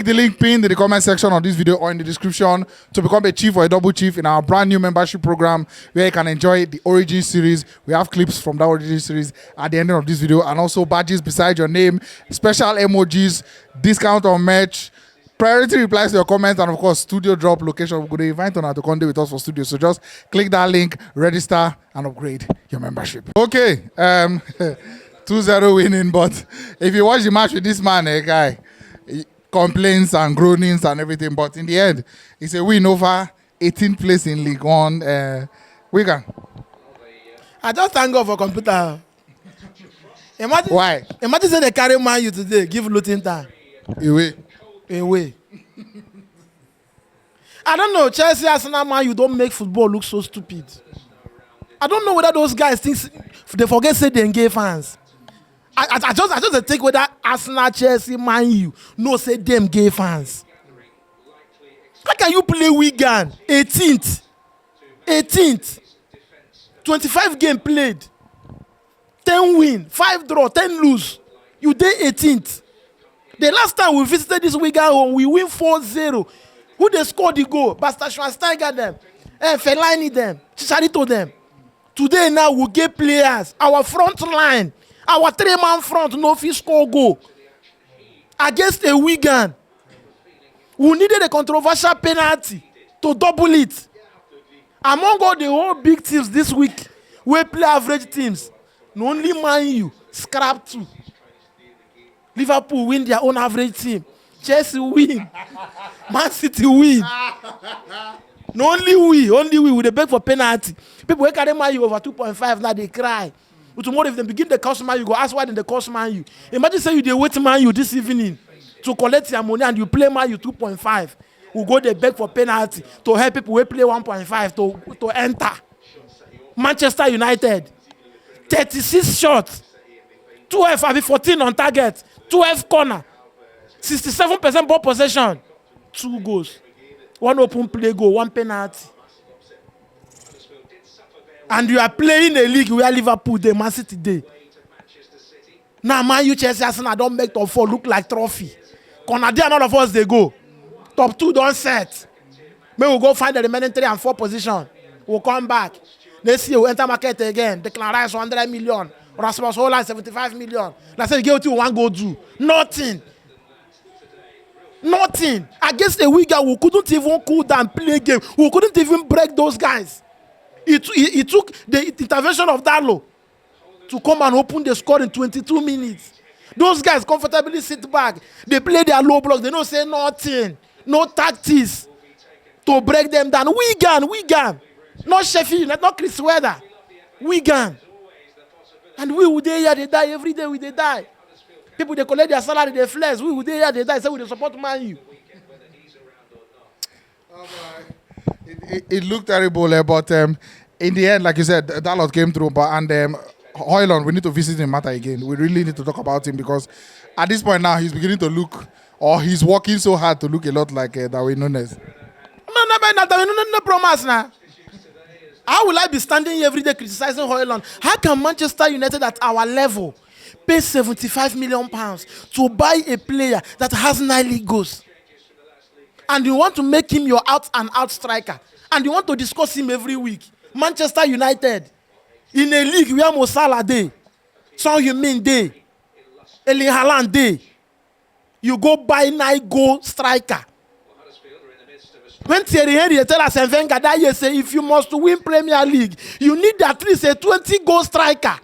click the link pinned in the comment section of this video or in the description to become a chief or a double chief in our brand new membership program where you can enjoy the Origin series. We have clips from that Origin series at the end of this video and also badges beside your name, special emojis, discount on merch, priority replies to your comments, and of course, studio drop location. We're going to invite Onana to come with us for studio. So just click that link, register, and upgrade your membership. Okay, 2-0 winning, but if you watch the match with this man, guy, complaints and groanings and everything, but in the end, it's a win over 18th place in League One. WIGAN. I just thank God for computer. Imagine, why? Imagine say they carry Man U today, give Luton time. Away. I don't know, Chelsea, Arsenal, Man U don't make football look so stupid. I don't know whether those guys think they forget say they engage fans. I just take whether Arsenal, Chelsea, Man U no say them gay fans. How can you play WIGAN 18th, 25 game played, 10 win, 5 draw, 10 lose. You did 18th. The last time we visited this WIGAN, we win 4-0. Who they scored the goal? Basta Schweinsteiger them, Fellaini them, Chicharito them. Today now we get players. Our front line, our 3-man front, no fit score goal against a WIGAN. We needed a controversial penalty to double it. Among all the whole big teams this week, we play average teams. No only Man U scrap 2. Liverpool win their own average team. Chelsea win. Man City win. No only we with the beg for penalty. People who carry Man U over 2.5 now they cry. But tomorrow if they begin the cost Man U, go ask why they cost Man U. Imagine say you they wait Man U this evening to collect your money and you play Man U 2.5. We go they beg for penalty to help people who play 1.5 to enter. Manchester United, 36 shots, 12 14 on target, 12 corner, 67% ball possession, 2 goals, 1 open play goal, 1 penalty. And you are playing a league where Liverpool day, Man City day. Now Man U, Chelsea, Arsenal don't make top 4 look like trophy. Canada and all of us they go. Top 2 don't set. Maybe we'll go find the remaining 3 and 4 position. We'll come back. Next year we'll enter market again. Declan Rice 100 million. Rasmus Hojlund 75 million. Like I said, you get what you want go do. Nothing. Against a WIGAN, we couldn't even cool down play game. We couldn't even break those guys. It took the intervention of Darlow to come and open the score in 22 minutes. Those guys comfortably sit back. They play their low blocks. They don't say nothing. No tactics to break them down. WIGAN. Not Sheffield, not Chris Weather. WIGAN. And we would here, they die. Every day we they die. People, they collect their salary, they flex. We would here, they die. So we they support Man U. It looked terrible, but in the end, like you said, that lot came through. But Hojlund, we need to visit him matter again. We really need to talk about him because at this point now, he's beginning to look, or he's working so hard to look a lot like Darwin Nunez. No, promax now. How will I be standing here every day criticizing Hojlund? How can Manchester United at our level pay £75 million to buy a player that has 9 league goals? And you want to make him your out-and-out striker. And you want to discuss him every week. Manchester United, in a league where Mo Salah day, Son Heung-min day, Erling Haaland day, you go buy 9-goal striker. When Thierry Henry tell us and Wenger that year say if you must win Premier League, you need at least a 20-goal striker.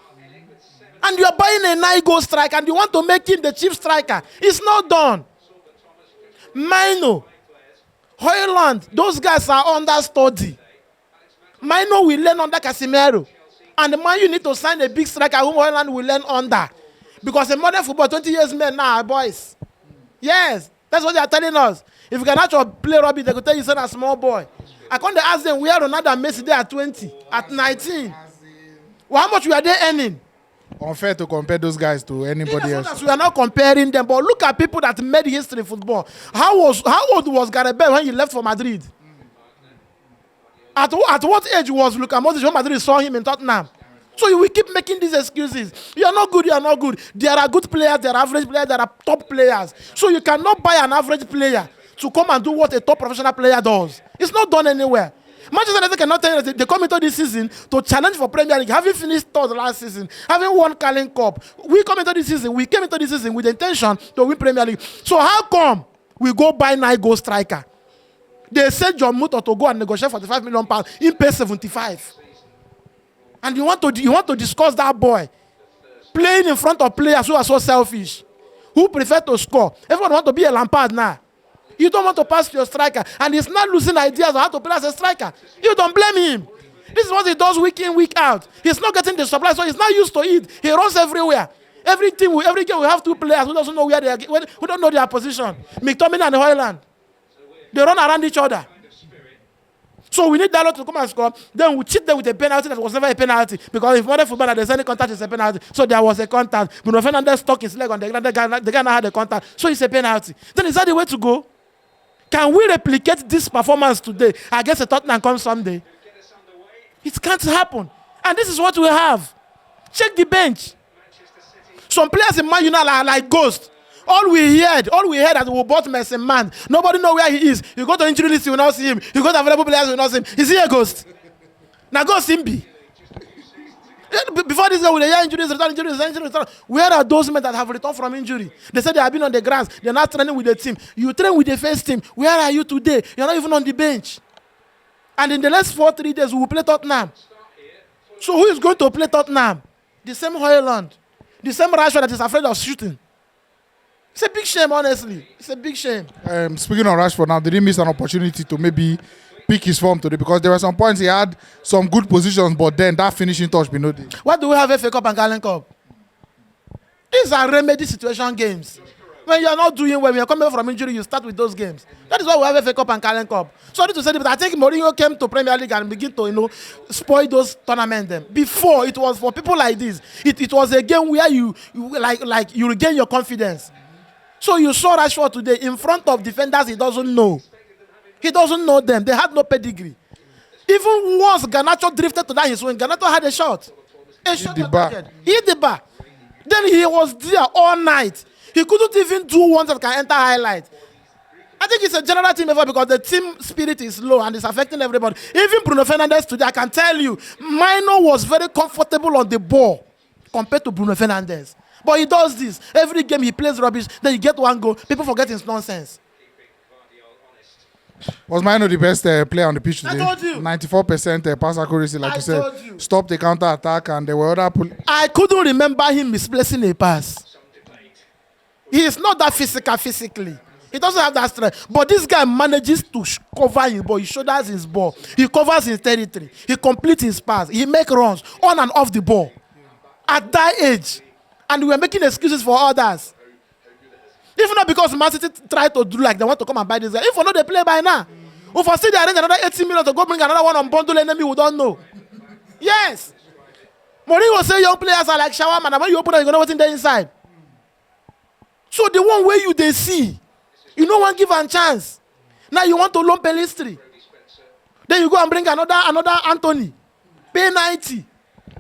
And you are buying a 9-goal striker and you want to make him the chief striker. It's not done. Mino, Hojlund, those guys are understudy. Mino will learn under Casemiro. And the Man U need to sign a big striker whom Hojlund will learn under. Because in modern football, 20 years men now are boys. Yes, that's what they are telling us. If you can actually play rugby, they could tell you you're a small boy. I can't ask them where Ronaldo and Messi there at 20, at 19. Well, how much were they earning? Unfair to compare those guys to anybody else. We are not comparing them, but look at people that made history in football. How old was Gareth Bale when he left for Madrid? At what age was Luka Modric when Madrid saw him in Tottenham? So you will keep making these excuses. You are not good, you are not good. There are good players, there are average players, there are top players. So you cannot buy an average player to come and do what a top professional player does. It's not done anywhere. Manchester United cannot tell you that they come into this season to challenge for Premier League, having finished third last season, having won Carling Cup. We came into this season with the intention to win Premier League. So how come we go buy 9-goal striker? They said John Muto to go and negotiate for £45 million. He pays 75. And you want to discuss that boy playing in front of players who are so selfish, who prefer to score. Everyone want to be a Lampard now. You don't want to pass to your striker, and he's not losing ideas on how to play as a striker. You don't blame him. This is what he does week in, week out. He's not getting the supply, so he's not used to it. He runs everywhere. Every game we have two players who doesn't know where they are, who don't know their position. McTominay and Hojlund. They run around each other. So we need Dalot to come and score. Then we cheat them with a penalty that was never a penalty. Because if modern football there's any contact, it's a penalty. So there was a contact. Bruno Fernandes stuck his leg on the ground. The guy now had a contact. So it's a penalty. Then is that the way to go? Can we replicate this performance today against a Tottenham come Sunday? It can't happen. And this is what we have. Check the bench. Some players in Man United are like ghosts. All we heard that we bought Messi man. Nobody know where he is. You go to injury list, you will not see him. You go to available players, you will not see him. Is he a ghost? Now ghost him be. Before this, we hear injuries, return. Where are those men that have returned from injury? They said they have been on the grass. They're not training with the team. You train with the first team. Where are you today? You're not even on the bench. And in the next 3 days, we will play Tottenham. So who is going to play Tottenham? The same Hojlund. The same Rashford that is afraid of shooting. It's a big shame, honestly. It's a big shame. Speaking of Rashford now, did he miss an opportunity to maybe pick his form today? Because there were some points he had some good positions, but then that finishing touch be no day. What do we have FA Cup and Carling Cup? These are remedy situation games. When you are not doing well, when you are coming from injury, you start with those games. That is why we have FA Cup and Carling Cup. Sorry to say this, but I think Mourinho came to Premier League and begin to, spoil those tournaments. Them. Before, it was for people like this. It was a game where you regain your confidence. So you saw Rashford today in front of defenders he doesn't know. He doesn't know them. They had no pedigree. Even once Garnacho drifted to that his wing, Garnacho had a shot. He hit the bar. Then he was there all night. He couldn't even do one that can enter highlight. I think it's a general team effort because the team spirit is low and it's affecting everybody. Even Bruno Fernandes today, I can tell you, Mino was very comfortable on the ball compared to Bruno Fernandes. But he does this. Every game he plays rubbish, then you get one goal. People forget his nonsense. Was Mino the best player on the pitch today? I told you. 94% pass accuracy, like you said. Stopped the counter attack, and there were other. I couldn't remember him misplacing a pass. He is not that physically. He doesn't have that strength. But this guy manages to cover his ball. He shoulders his ball. He covers his territory. He completes his pass. He makes runs on and off the ball. At that age. And we were making excuses for others. If not because Man City tried to do like they want to come and buy this guy. If not, they play by now. If I see they arrange another 80 million to go bring another one on bundle enemy, we don't know. Yes. Mourinho say young players are like shawarma, and when you open it, you know what's in there inside. So the one way they see, you no one give a chance. Now you want to loan Pelistri. Then you go and bring another Anthony. Pay 90.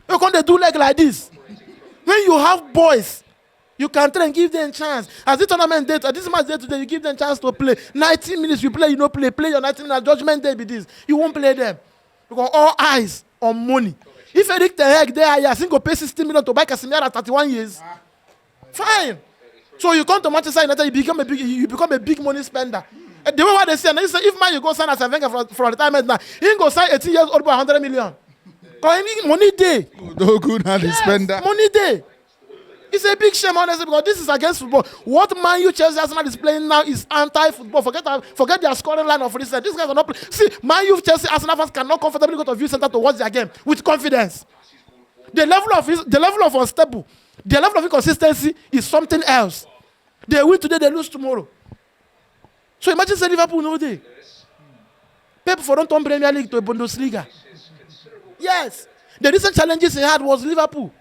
You can't do like this. When you have boys, you can try and give them a chance. As this tournament day, at this match day today, you give them a chance to play. 90 minutes you play, you don't play. Play your 90 minutes. Judgment day be this. You won't play them. Because all eyes on money. If Eric Ten Hag there, I think go pay 60 million to buy Casemiro at 31 years. Fine. So you come to Manchester United, you become a big money spender. The way what they say, if man you go sign as a Wenger for retirement now, he go sign 18 years old by 100 million. Because money day. No good how they spend that. Money day. It's a big shame, honestly, because this is against football. What Man U, Chelsea, Arsenal is playing now is anti-football. Forget their scoring line of research. These guys are not playing. See, Man U, Chelsea, Arsenal fans cannot comfortably go to view center to watch their game with confidence. The level of unstable, the level of inconsistency is something else. They win today, they lose tomorrow. So imagine say Liverpool no day. Pep for don't turn Premier League to a Bundesliga. Yes. The recent challenges he had was Liverpool.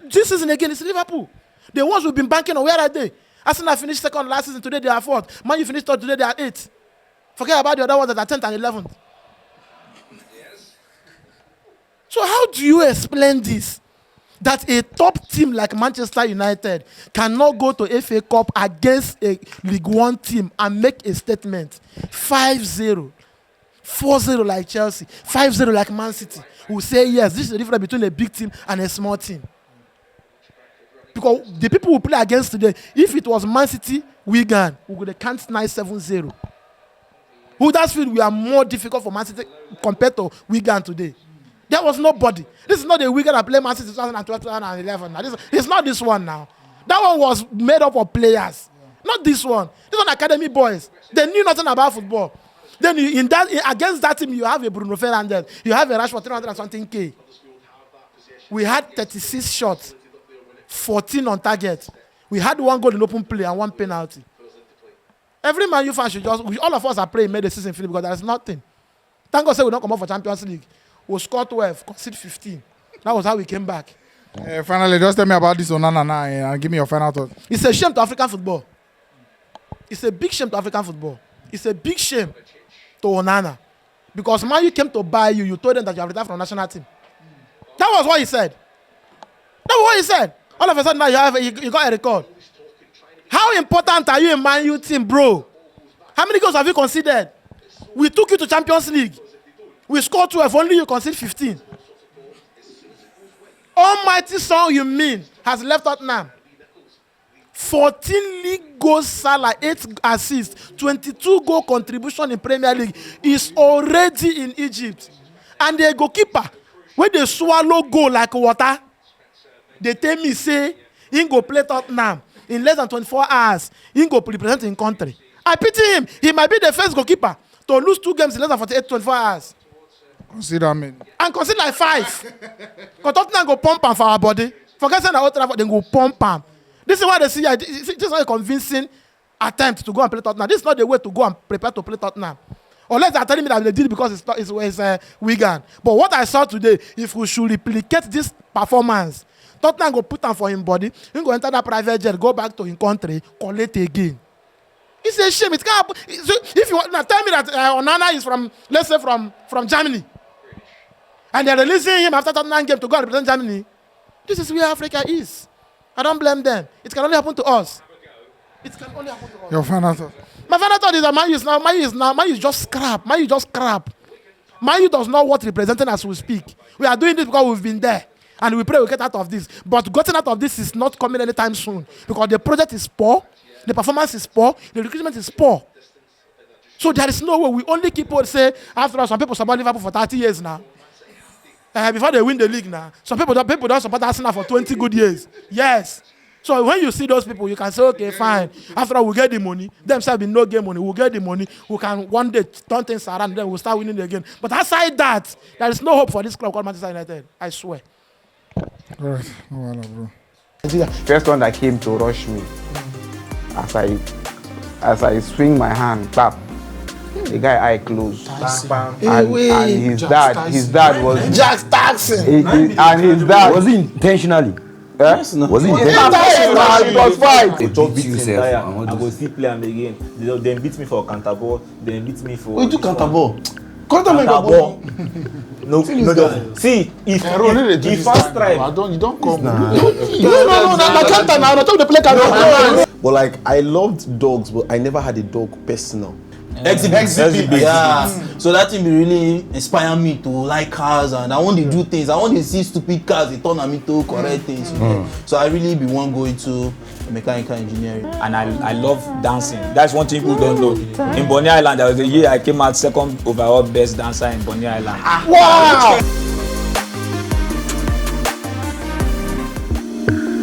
This season again, it's Liverpool. The ones we've been banking on, where are they? Arsenal finished second last season, today they are fourth. Man U finished third, today they are eighth. Forget about the other ones that are 10th and 11th. So how do you explain this? That a top team like Manchester United cannot go to FA Cup against a League One team and make a statement. 5-0. 4-0 like Chelsea. 5-0 like Man City. Will say, yes, this is the difference between a big team and a small team. Because the people who play against today, if it was Man City, WIGAN, we would have can't 9-7-0. Huddersfield, we are more difficult for Man City compared to WIGAN today. There was nobody. This is not the WIGAN that played Man City 2012, 2011. Now. It's not this one now. That one was made up of players. Not this one. This one academy boys. They knew nothing about football. Then against that team, you have a Bruno Fernandes. You have a Rashford 300 and something K. We had 36 shots. 14 on target. We had 1 goal in open play and 1 penalty. Every Man U fan should just, all of us are praying made the season finish because there is nothing. Thank God say we don't come up for Champions League. We scored 12, concede 15. That was how we came back. Finally, just tell me about this Onana now and give me your final thought. It's a shame to African football. It's a big shame to African football. It's a big shame to Onana. Because Man U came to buy you, you told them that you have retired from the national team. That was what he said. That was what he said. All of a sudden now you got a record. How important are you in Man U team, bro? How many goals have you conceded? We took you to Champions League. We scored 12, only you conceded 15. Almighty Son you mean has left Tottenham. 14 league goals, Salah, 8 assists, 22 goal contribution in Premier League is already in Egypt. And the goalkeeper, when they swallow goal like water, they tell me say, he go play Tottenham in less than 24 hours. He go represent in country. I pity him. He might be the first goalkeeper to lose 2 games in less than 24 hours. Consider me. And consider like 5. Because Tottenham go pump him for our body. Forget saying that Old Trafford, they go pump him. This is why they see. This is not a convincing attempt to go and play Tottenham. This is not the way to go and prepare to play Tottenham. Unless they're telling me that they did it because it's WIGAN. But what I saw today, if we should replicate this performance, Tottenham go put him for him body, he go enter that private jet, go back to his country, collect again. It's a shame. It can't happen. If you now tell me that Onana is from, let's say from Germany, and they're releasing him after Tottenham game to go and represent Germany, this is where Africa is. I don't blame them. It can only happen to us. It can only happen to us. Your final thought. My final thought is that Man U is just scrap. Man U just scrap. Man U does not want representing as we speak. We are doing this because we've been there. And we pray we get out of this. But getting out of this is not coming anytime soon. Because the project is poor, the performance is poor, the recruitment is poor. So there is no way. We only keep on say, after all, some people support Liverpool for 30 years now. Before they win the league now. Some people don't support Arsenal for 20 good years. Yes. So when you see those people, you can say, okay, fine. After all, we get the money. Themselves be no game money. We'll get the money. We can one day turn things around, then we'll start winning again. But aside that, there is no hope for this club called Manchester United. I swear. All right. No, bro. First one that came to rush me, as I swing my hand, tap, the guy eye closed, and his dad was Jack Taxon. And his dad was it intentionally? Yes, no. Was it intentionally? It was fight. They beat yourself. I go see play am again. They beat me for counter ball. They beat me for. We do counter ball. Counter ball. No. See, if first try. You don't come. No. That's counter now. Not the play counter. But like, I loved dogs, but I never had a dog personal. Exhibit. Yeah. So that thing be really inspire me to like cars, and I want to do things. I want to see stupid cars. They turn me to correct things. So I really be one going to mechanical engineering. And I love dancing. That's one thing people don't know. In Bonny Island, there was a year I came out second overall best dancer in Bonny Island. Wow.